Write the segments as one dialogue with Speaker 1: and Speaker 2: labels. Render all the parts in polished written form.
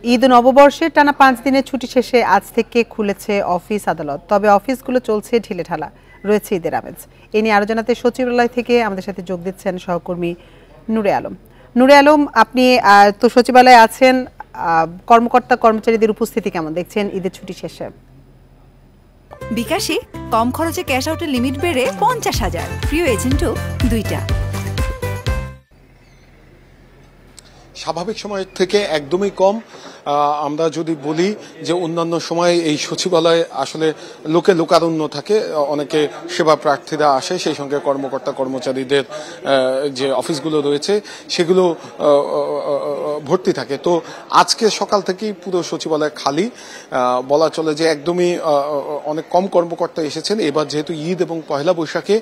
Speaker 1: ঈদ নববর্ষে টানা 5 দিনের ছুটি শেষে আজ থেকে খুলেছে অফিস আদালত। তবে অফিসগুলো চলছে ঢিলেঢালা, রয়েছে ঈদের আমেজ। এ নিয়ে আরো জানাতে সচিবালয় থেকে আমাদের সাথে যোগ দিচ্ছেন সহকর্মী নূরে আলম। নূরে আলম, আপনি তো সচিবালয়ে আছেন, কর্মকর্তা কর্মচারীদের উপস্থিতি কেমন দেখছেন ঈদের ছুটি শেষে?
Speaker 2: বিকাশে কম খরচে ক্যাশ আউটের লিমিট বেড়ে 50,000, প্রিয় এজেন্টও 2টা।
Speaker 3: স্বাভাবিক সময় থেকে একদমই কম। আমরা যদি বলি যে অন্যান্য সময় এই সচিবালয়ে আসলে লোকে লোকারণ্য থাকে, অনেকে সেবা প্রার্থীরা আসে, সেই সঙ্গে কর্মকর্তা কর্মচারীদের যে অফিসগুলো রয়েছে সেগুলো ভর্তি থাকে। তো আজকে সকাল থেকেই পুরো সচিবালয় খালি বলা চলে, যে একদমই অনেক কম কর্মকর্তা এসেছেন। এবার যেহেতু ঈদ এবং পহেলা বৈশাখে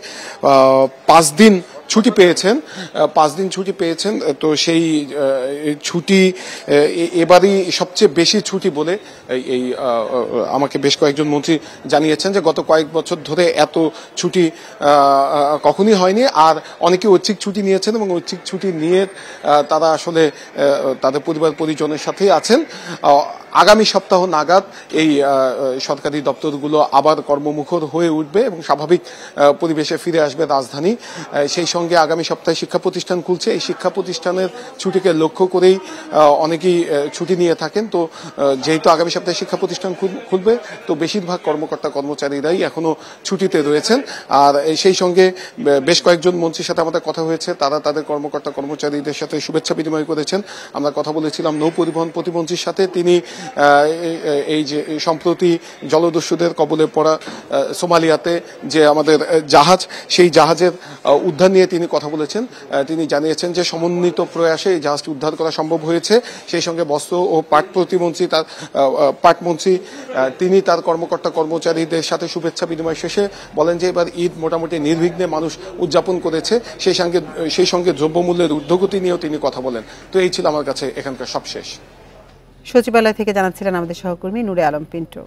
Speaker 3: 5 দিন ছুটি পেয়েছেন, 5 দিন ছুটি পেয়েছেন, তো সেই ছুটি এবারই সবচেয়ে বেশি ছুটি বলে এই আমাকে বেশ কয়েকজন মন্ত্রী জানিয়েছেন যে গত কয়েক বছর ধরে এত ছুটি কখনই হয়নি। আর অনেকে ঐচ্ছিক ছুটি নিয়েছেন এবং ঐচ্ছিক ছুটি নিয়ে তারা আসলে তাদের পরিবার পরিজনের সাথেই আছেন। আগামী সপ্তাহ নাগাদ এই সরকারি দপ্তরগুলো আবার কর্মমুখর হয়ে উঠবে এবং স্বাভাবিক পরিবেশে ফিরে আসবে রাজধানী। সেই সঙ্গে আগামী সপ্তাহে শিক্ষা প্রতিষ্ঠান খুলছে। এই শিক্ষা প্রতিষ্ঠানের ছুটিকে লক্ষ্য করেই অনেকেই ছুটি নিয়ে থাকেন। তো যেহেতু আগামী সপ্তাহে শিক্ষা প্রতিষ্ঠান খুলবে, তো বেশিরভাগ কর্মকর্তা কর্মচারীরাই এখনো ছুটিতে রয়েছেন। আর সেই সঙ্গে বেশ কয়েকজন মন্ত্রীর সাথে আমাদের কথা হয়েছে, তারা তাদের কর্মকর্তা কর্মচারীদের সাথে শুভেচ্ছা বিনিময় করেছেন। আমরা কথা বলেছিলাম নৌ পরিবহন প্রতিমন্ত্রীর সাথে, তিনি এই যে সম্প্রতি জলদস্যুদের কবলে পড়া সোমালিয়াতে যে আমাদের জাহাজ, সেই জাহাজের উদ্ধার নিয়ে তিনি কথা বলেছেন। তিনি জানিয়েছেন যে সমন্বিত প্রয়াসে এই জাহাজটি উদ্ধার করা সম্ভব হয়েছে। সেই সঙ্গে বস্ত্র ও পাট প্রতিমন্ত্রী, তার পাটমন্ত্রী, তিনি তার কর্মকর্তা কর্মচারীদের সাথে শুভেচ্ছা বিনিময় শেষে বলেন যে এবার ঈদ মোটামুটি নির্বিঘ্নে মানুষ উদযাপন করেছে। সেই সঙ্গে দ্রব্যমূল্যের ঊর্ধ্বগতি নিয়েও তিনি কথা বলেন। তো এই ছিল আমার কাছে এখানকার সবশেষ।
Speaker 1: সচিবালয় থেকে জানাচ্ছিলেন আমাদের সহকর্মী নূরে আলম পিন্টু।